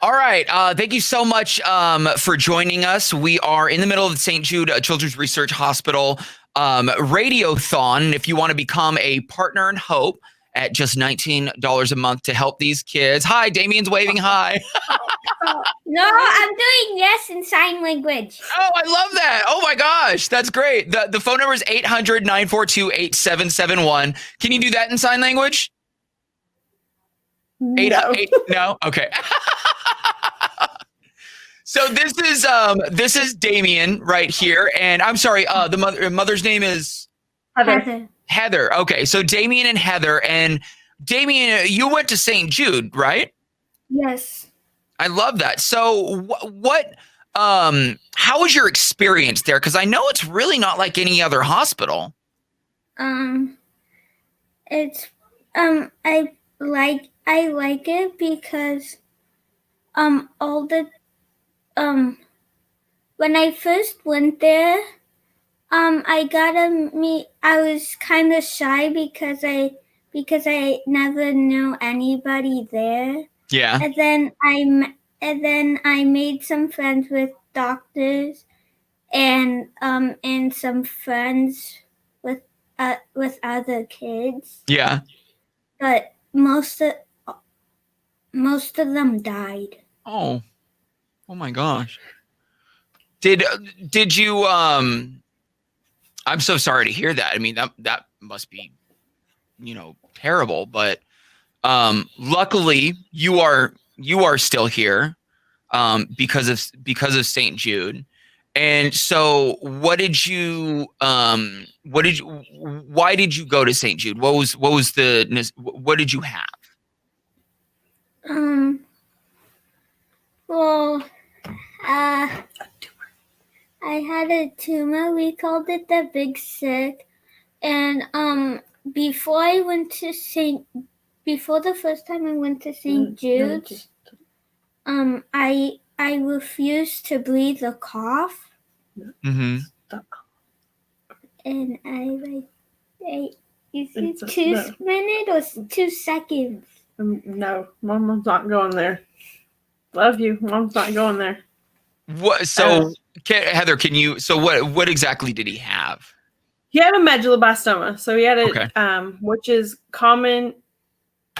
All right. Thank you so much for joining us. We are in the middle of the St. Jude Children's Research Hospital Radiothon. If you want to become a partner in hope at just $19 a month to help these kids. Hi, Damien's waving hi. No, I'm doing yes in sign language. Oh, I love that. Oh my gosh, that's great. The phone number is 800-942-8771. Can you do that in sign language? No. No? Okay. So this is Damien right here, and I'm sorry. The mother's name is Heather. Heather. Okay, so Damien and Heather, and Damien, you went to St. Jude, right? Yes. I love that. So how was your experience there? Because I know it's really not like any other hospital. It's I like it because all the when I first went there, I was kind of shy because I never knew anybody there. Yeah. And then I made some friends with doctors and some friends with other kids. Yeah. But most of them died. Oh my gosh. Did you I'm so sorry to hear that. I mean, that must be, terrible, but luckily you are still here because of St. Jude. And so why did you go to St. Jude? What did you have? Well, I had a tumor. We called it the Big Sick. And before the first time I went to St. Jude's, I refused to breathe a cough. Mm-hmm. And is it 2 minutes or 2 seconds? No, Mom's not going there. Love you. Mom's not going there. What? So, Heather, can you? So, what exactly did he have? He had a medulloblastoma. So he had it, which is common.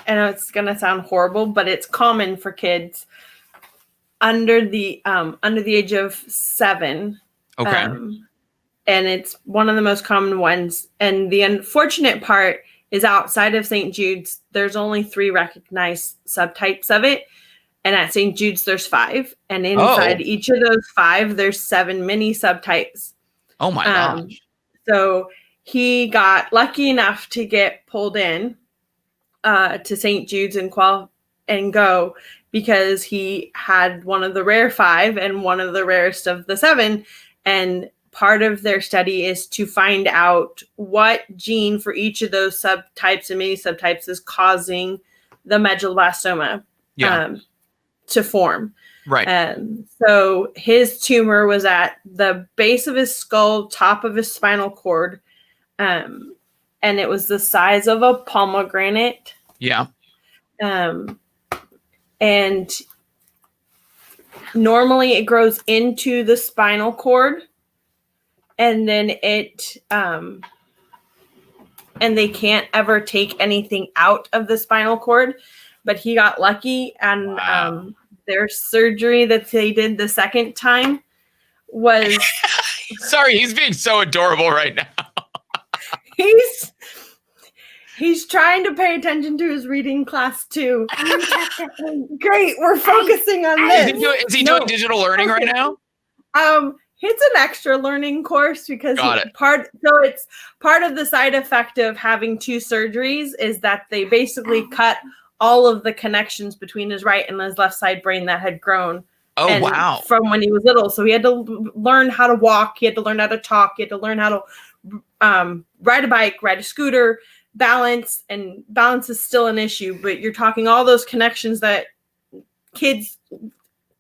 I know it's gonna sound horrible, but it's common for kids under the age of 7. Okay. And it's one of the most common ones. And the unfortunate part is outside of St. Jude's, there's only 3 recognized subtypes of it. And at St. Jude's, there's 5. And inside each of those 5, there's 7 mini subtypes. Oh my gosh. So he got lucky enough to get pulled in to St. Jude's and go because he had one of the rare 5 and one of the rarest of the 7. And part of their study is to find out what gene for each of those subtypes and mini subtypes is causing the medulloblastoma to form. Right. So his tumor was at the base of his skull, top of his spinal cord, and it was the size of a pomegranate. Yeah. And normally it grows into the spinal cord, and then and they can't ever take anything out of the spinal cord, but he got lucky, and their surgery that they did the second time was sorry, he's being so adorable right now. He's trying to pay attention to his reading class too. Great, we're focusing on this. Is he doing digital learning right now? It's an extra learning course because it's part of the side effect of having 2 surgeries is that they basically cut all of the connections between his right and his left side brain that had grown. From when he was little. So he had to learn how to walk. He had to learn how to talk. He had to learn how to ride a bike, ride a scooter, balance. And balance is still an issue. But you're talking all those connections that kids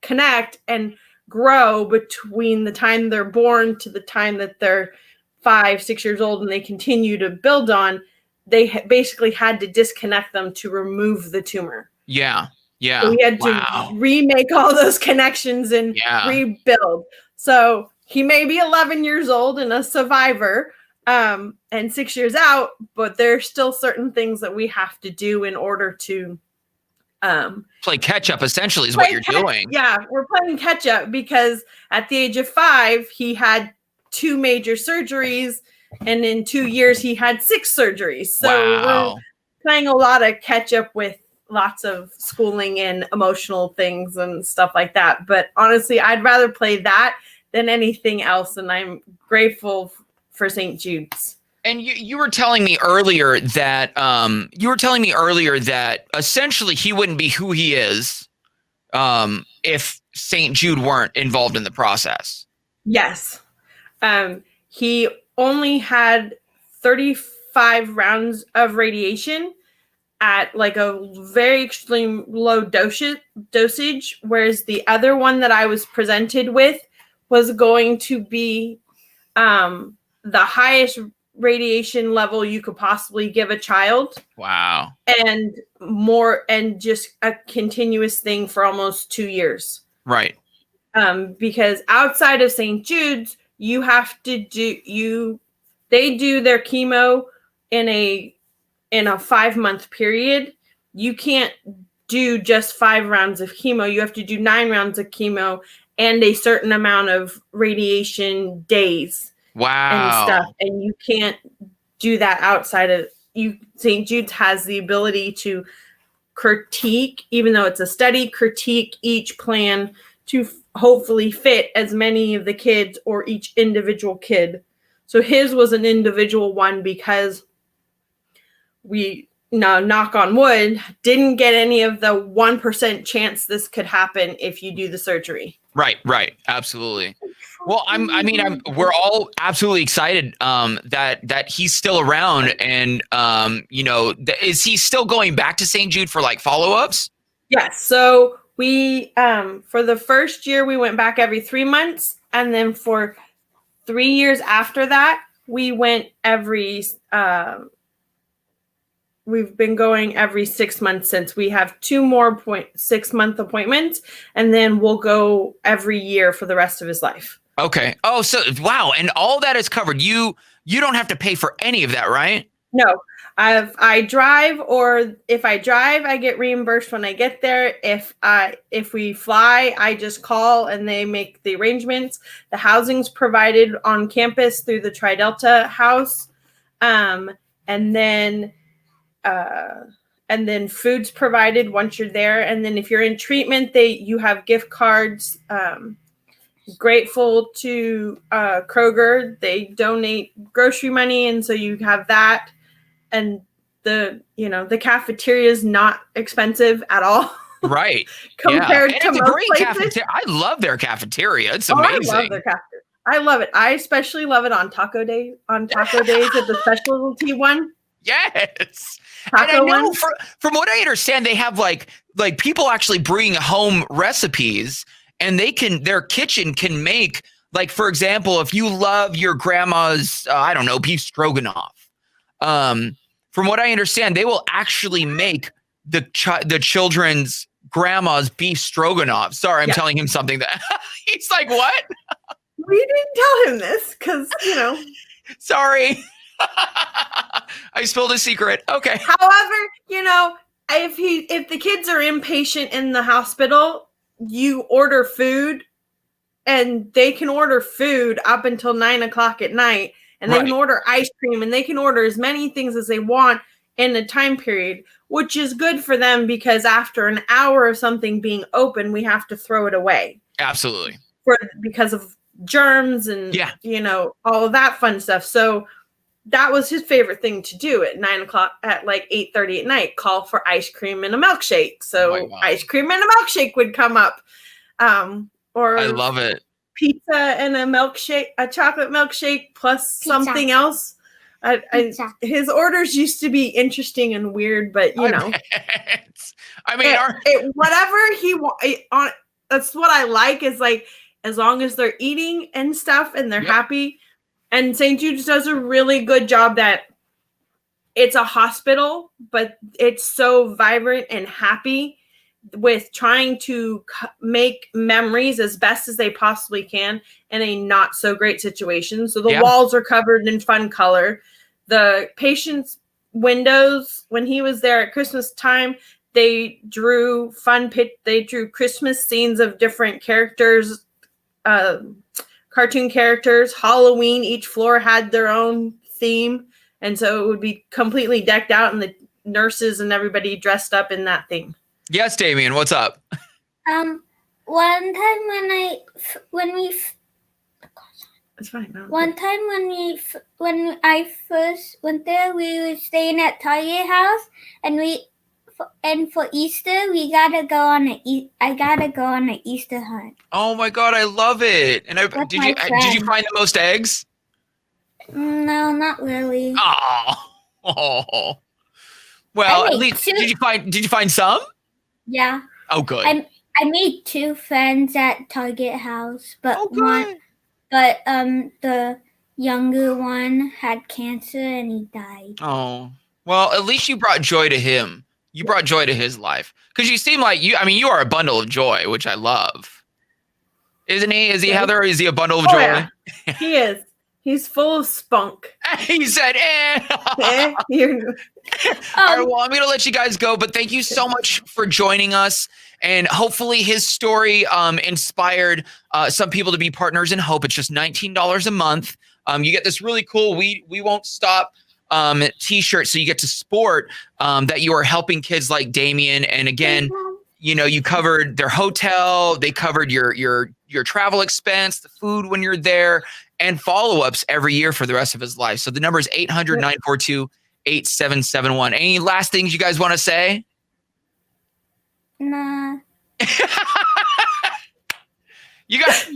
connect and grow between the time they're born to the time that they're 5, 6 years old, and they continue to build on. They basically had to disconnect them to remove the tumor. Yeah. Yeah. So we had to remake all those connections and rebuild. So he may be 11 years old and a survivor, and 6 years out, but there's still certain things that we have to do in order to play catch up, essentially, is what you're doing. Yeah, we're playing catch up because at the age of 5, he had 2 major surgeries, and in 2 years, he had 6 surgeries. So we're playing a lot of catch up with lots of schooling and emotional things and stuff like that. But honestly, I'd rather play that than anything else, and I'm grateful for St. Jude's. And you were telling me earlier that essentially he wouldn't be who he is if St. Jude weren't involved in the process. Yes. He only had 35 rounds of radiation at like a very extreme low dosage, whereas the other one that I was presented with was going to be the highest radiation level you could possibly give a child. Wow. And more, and just a continuous thing for almost 2 years. Right. Because outside of St. Jude's, you have to they do their chemo in a 5-month period. You can't do just 5 rounds of chemo. You have to do 9 rounds of chemo and a certain amount of radiation days. Wow. And stuff. And you can't do that outside of you. St. Jude's has the ability to critique, even though it's a study, critique each plan to hopefully fit as many of the kids or each individual kid. So his was an individual one because we, knock on wood, didn't get any of the 1% chance this could happen if you do the surgery. Right. Absolutely. Well, we're all absolutely excited that he's still around, and is he still going back to St. Jude for like follow-ups? Yes. So we for the first year we went back every 3 months, and then for 3 years after that we went every. We've been going every 6 months since. We have 2 more 6-month appointments, and then we'll go every year for the rest of his life. Okay. Oh, so wow. And all that is covered. You don't have to pay for any of that, right? No. I drive, or if I drive, I get reimbursed when I get there. If we fly, I just call and they make the arrangements. The housing's provided on campus through the Tri-Delta house. And then food's provided once you're there. And then if you're in treatment, you have gift cards. Grateful to Kroger. They donate grocery money, and so you have that. And the cafeteria is not expensive at all. Right. Compared to it's most a great places. Cafeteria. I love their cafeteria. It's amazing. I love their cafeteria. I love it. I especially love it on taco day. On taco days at the specialty one. Yes. Taco and I know one. From what I understand, they have like people actually bring home recipes, and their kitchen can make, like, for example, if you love your grandma's, beef stroganoff. From what I understand, they will actually make the children's grandma's beef stroganoff. Sorry, I'm telling him something that he's like, what? We didn't tell him this because, Sorry. I spilled a secret. Okay. However, if the kids are inpatient in the hospital, you order food, and they can order food up until 9:00 at night, and they can order ice cream, and they can order as many things as they want in a time period, which is good for them because after an hour of something being open, we have to throw it away. Absolutely. Because of germs and all of that fun stuff. So that was his favorite thing to do at 9:00 at like 8:30 at night, call for ice cream and a milkshake. So ice cream and a milkshake would come up. Or I love it. Pizza and a chocolate milkshake plus something else. His orders used to be interesting and weird, but whatever he wants. That's what I like, is like, as long as they're eating and stuff and they're happy. And St. Jude's does a really good job that it's a hospital, but it's so vibrant and happy with trying to make memories as best as they possibly can in a not so great situation. So the walls are covered in fun color. The patient's windows, when he was there at Christmas time, they drew Christmas scenes of different characters, cartoon characters. Halloween, each floor had their own theme. And so it would be completely decked out, and the nurses and everybody dressed up in that theme. Yes, Damien, what's up? One time when I first went there, we were staying at Target House, and for Easter I gotta go on an Easter hunt. Oh my God, I love it! And did you find the most eggs? No, not really. Oh. Well, at least did you find some? Yeah. Oh, good. I made 2 friends at Target House, but the younger one had cancer and he died. Oh, well, at least you brought joy to him. You brought joy to his life, because you seem like you are a bundle of joy, which I love. Isn't he? Is he, Heather? Is he a bundle of joy? Yeah. He is. He's full of spunk. He said, All right, well, I'm going to let you guys go, but thank you so much for joining us. And hopefully his story inspired some people to be partners in hope. It's just $19 a month. You get this really cool We Won't Stop t-shirt, so you get to sport that you are helping kids like Damien. And again, you covered their hotel, they covered your travel expense, the food when you're there, and follow-ups every year for the rest of his life. So the number is 800-942-8771. Any last things you guys want to say? Nah. You guys.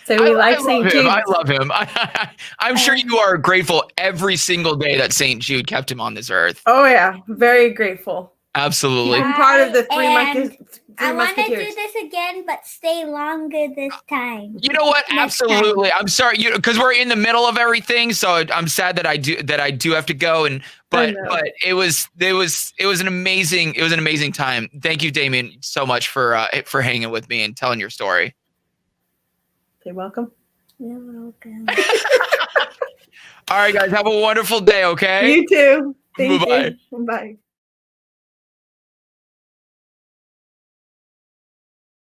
So we like St. Jude. I love him. I'm sure you are grateful every single day that St. Jude kept him on this earth. Oh yeah, very grateful. Absolutely. I'm part of the Three Musketeers. I want to do this again, but stay longer this time. You know what? Absolutely. I'm sorry, because we're in the middle of everything, so I'm sad that I do have to go. But it was an amazing time. Thank you, Damien, so much for hanging with me and telling your story. You're welcome. You're welcome. All right, guys, have a wonderful day. Okay. You too. Bye-bye. Bye.